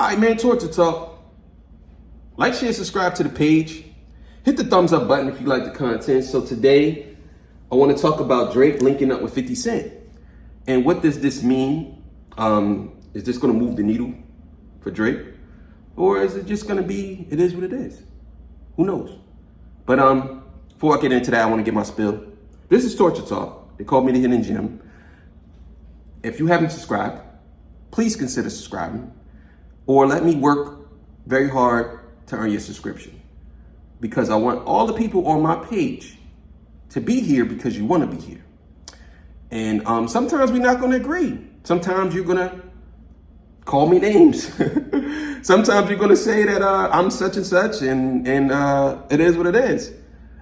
All right, man, Torture Talk. Like, share, subscribe to the page. Hit the thumbs up button if you like the content. So today, I want to talk about Drake linking up with 50 Cent. And what does this mean? Is this going to move the needle for Drake? Or is it just going to be, it is what it is? Who knows? But before I get into that, I want to get my spill. This is Torture Talk. They call me the Hidden Gem. If you haven't subscribed, please consider subscribing. Or let me work very hard to earn your subscription. Because I want all the people on my page to be here because you want to be here. And sometimes we're not going to agree. Sometimes you're going to call me names. Sometimes you're going to say that I'm such and such and it is what it is.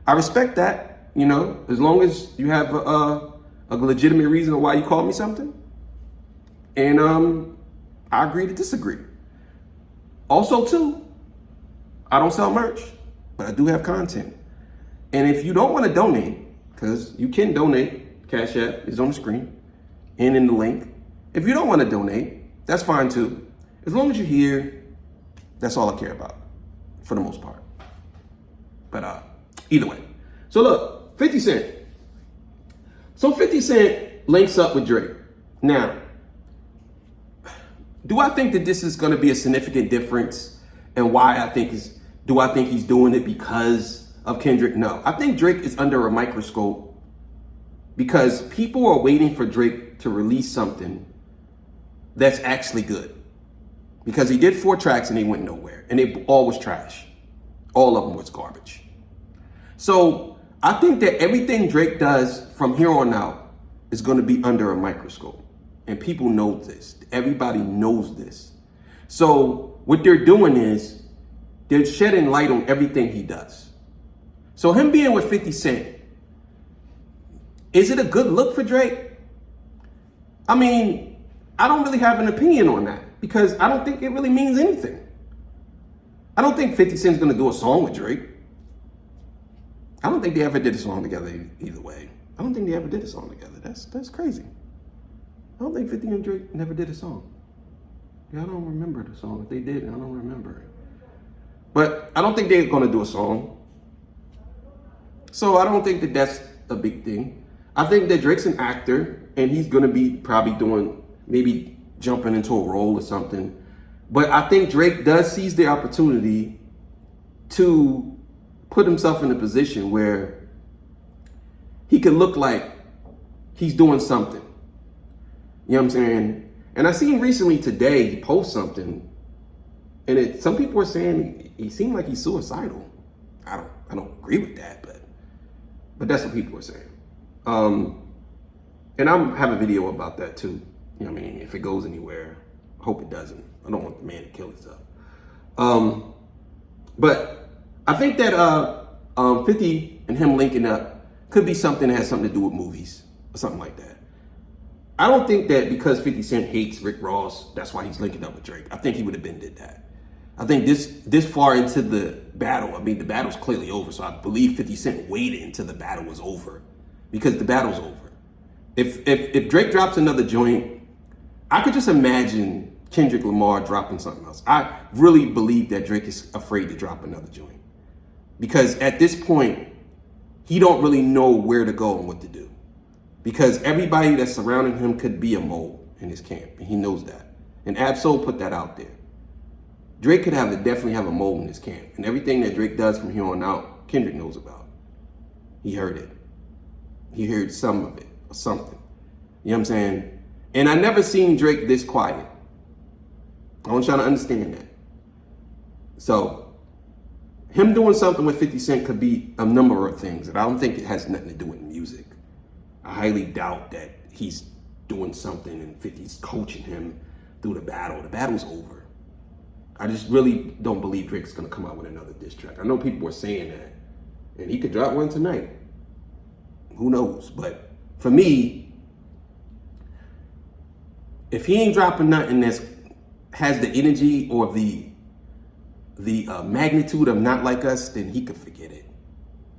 I respect that, you know, as long as you have a legitimate reason why you call me something. And I agree to disagree. Also, too, I don't sell merch, but I do have content. And if you don't want to donate, because you can donate, Cash App is on the screen and in the link. If you don't want to donate, that's fine too. As long as you're here, that's all I care about, for the most part. But either way. So look, 50 Cent. So 50 Cent links up with Drake. Now, do I think that this is going to be a significant difference? And why do I think he's doing it because of Kendrick? No, I think Drake is under a microscope because people are waiting for Drake to release something that's actually good. Because he did 4 tracks and they went nowhere and they all was trash. All of them was garbage. So I think that everything Drake does from here on out is going to be under a microscope. And people know this. Everybody knows this. So what they're doing is they're shedding light on everything he does. So him being with 50 Cent, is it a good look for Drake? I mean, I don't really have an opinion on that because I don't think it really means anything. I don't think 50 Cent's going to do a song with Drake. I don't think they ever did a song together either way. I don't think they ever did a song together. That's crazy. I don't think 50 and Drake never did a song. Yeah, I don't remember the song. If they did, I don't remember it. But I don't think they're going to do a song. So I don't think that that's a big thing. I think that Drake's an actor and he's going to be probably doing, maybe jumping into a role or something. But I think Drake does seize the opportunity to put himself in a position where he can look like he's doing something. You know what I'm saying? And I seen recently today, he posted something and some people are saying he seemed like he's suicidal. I don't agree with that, but that's what people are saying. And I'm have a video about that too. You know what I mean? If it goes anywhere, I hope it doesn't. I don't want the man to kill himself. But I think that 50 and him linking up could be something that has something to do with movies or something like that. I don't think that because 50 Cent hates Rick Ross, that's why he's linking up with Drake. I think he would have been did that. I think this far into the battle, I mean, the battle's clearly over. So I believe 50 Cent waited until the battle was over because the battle's over. If Drake drops another joint, I could just imagine Kendrick Lamar dropping something else. I really believe that Drake is afraid to drop another joint because at this point, he don't really know where to go and what to do. Because everybody that's surrounding him could be a mole in his camp, and he knows that. And Absol put that out there. Drake could definitely have a mole in his camp, and everything that Drake does from here on out, Kendrick knows about. He heard it. He heard some of it, or something. You know what I'm saying? And I never seen Drake this quiet. I want y'all to understand that. So, him doing something with 50 Cent could be a number of things, and I don't think it has nothing to do with music. I highly doubt that he's doing something and 50's coaching him through the battle. The battle's over. I just really don't believe Drake's going to come out with another diss track. I know people are saying that, and he could drop one tonight. Who knows? But for me, if he ain't dropping nothing that has the energy or the magnitude of Not Like Us, then he could forget it.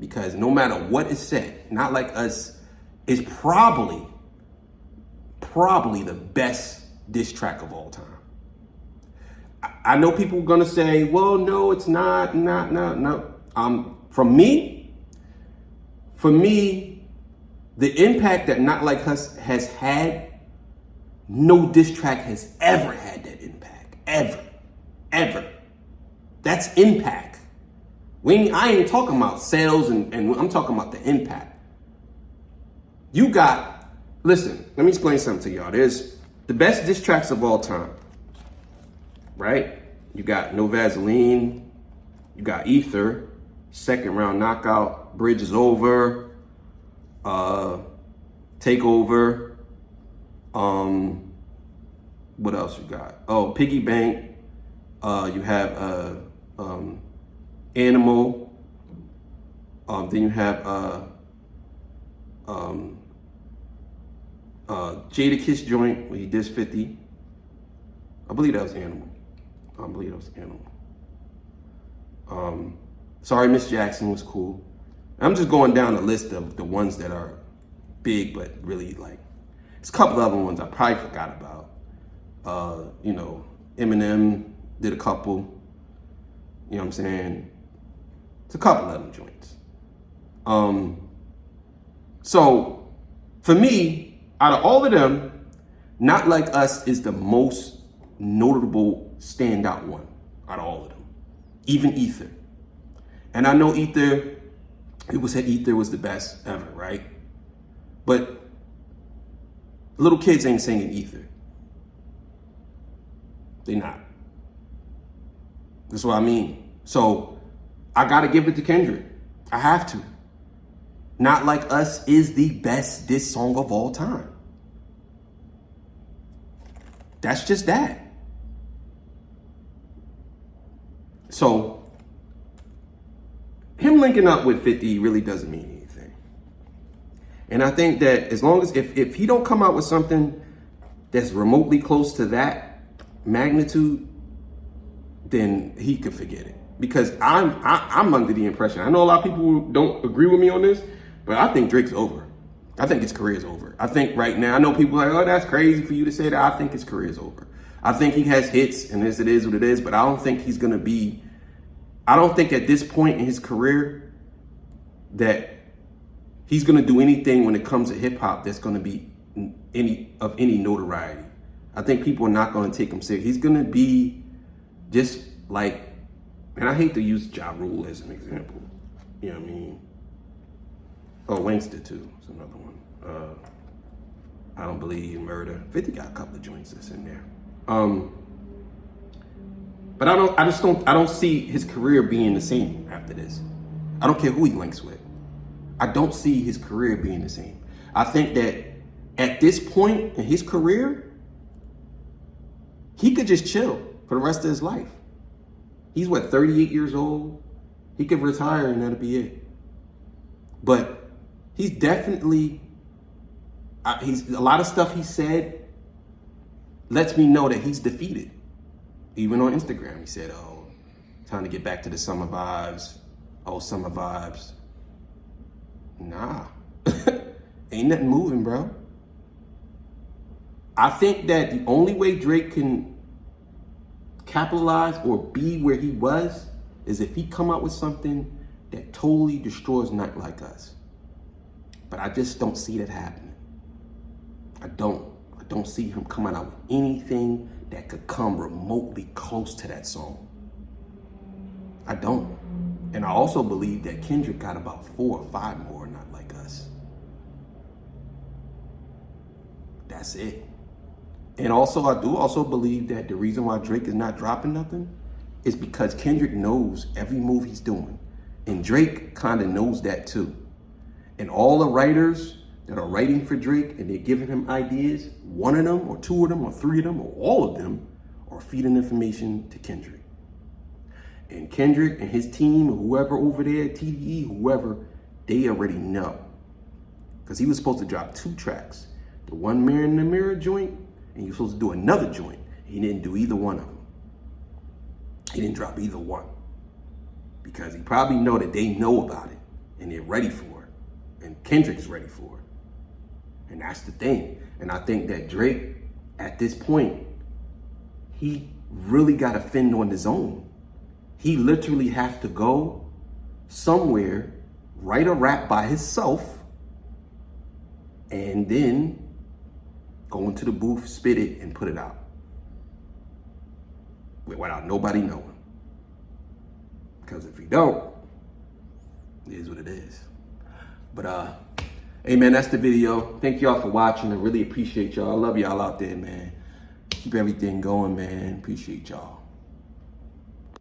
Because no matter what is said, Not Like Us is probably the best diss track of all time. I know people are gonna say, well, no, it's not. For me, the impact that Not Like Us has had, no diss track has ever had that impact. Ever. That's impact. I ain't talking about sales and I'm talking about the impact. Listen, let me explain something to y'all. There's the best diss tracks of all time, right? You got No Vaseline, you got Ether, Second Round Knockout, Bridge Is Over, Takeover, what else you got? Oh, Piggy Bank, you have Animal, then you have Jada Kiss joint where he dissed 50. I believe that was Animal. Sorry Miss Jackson was cool. I'm just going down the list of the ones that are big, but really like, there's a couple other ones I probably forgot about. Eminem did a couple. You know what I'm saying? It's a couple of them joints. So for me, out of all of them, Not Like Us is the most notable standout one out of all of them. Even Ether. And I know Ether, people said Ether was the best ever, right? But little kids ain't singing Ether. They not. That's what I mean. So I gotta give it to Kendrick. I have to. Not Like Us is the best diss song of all time. That's just that. So him linking up with 50 really doesn't mean anything. And I think that as long as if he don't come out with something that's remotely close to that magnitude, then he could forget it. Because I'm under the impression, I know a lot of people don't agree with me on this, but I think Drake's over. I think his career's over. I think right now, I know people are like, oh, that's crazy for you to say that. I think his career's over. I think he has hits, and it is what it is, but I don't think he's gonna be, I don't think at this point in his career that he's gonna do anything when it comes to hip hop that's gonna be any notoriety. I think people are not gonna take him serious. He's gonna be just like, and I hate to use Ja Rule as an example. You know what I mean? Oh, Wankster too. It's another one. I Don't Believe in Murder. 50 got a couple of joints that's in there. But I don't see his career being the same after this. I don't care who he links with. I don't see his career being the same. I think that at this point in his career, he could just chill for the rest of his life. He's 38 years old? He could retire and that'll be it. But he's definitely, a lot of stuff he said lets me know that he's defeated. Even on Instagram, he said, oh, time to get back to the summer vibes. Oh, summer vibes. Nah, ain't nothing moving, bro. I think that the only way Drake can capitalize or be where he was is if he come out with something that totally destroys Not Like Us. But I just don't see that happening. I don't see him coming out with anything that could come remotely close to that song. I don't. And I also believe that Kendrick got about 4 or 5 more Not Like Us. That's it. And also, I do also believe that the reason why Drake is not dropping nothing is because Kendrick knows every move he's doing. And Drake kind of knows that too. And all the writers that are writing for Drake and they're giving him ideas, one of them or 2 of them or 3 of them or all of them are feeding information to Kendrick. And Kendrick and his team, or whoever over there, TDE, whoever, they already know. Because he was supposed to drop 2 tracks. The one Mirror in the Mirror joint, and he was supposed to do another joint. He didn't do either one of them. He didn't drop either one. Because he probably know that they know about it and they're ready for it. And Kendrick is ready for it. And that's the thing. And I think that Drake, at this point, he really got to fend on his own. He literally has to go somewhere, write a rap by himself, and then go into the booth, spit it, and put it out without nobody knowing. Because if you don't, it is what it is. But hey man, that's the video. Thank y'all for watching. I really appreciate y'all. I love y'all out there, man. Keep everything going, man. Appreciate y'all.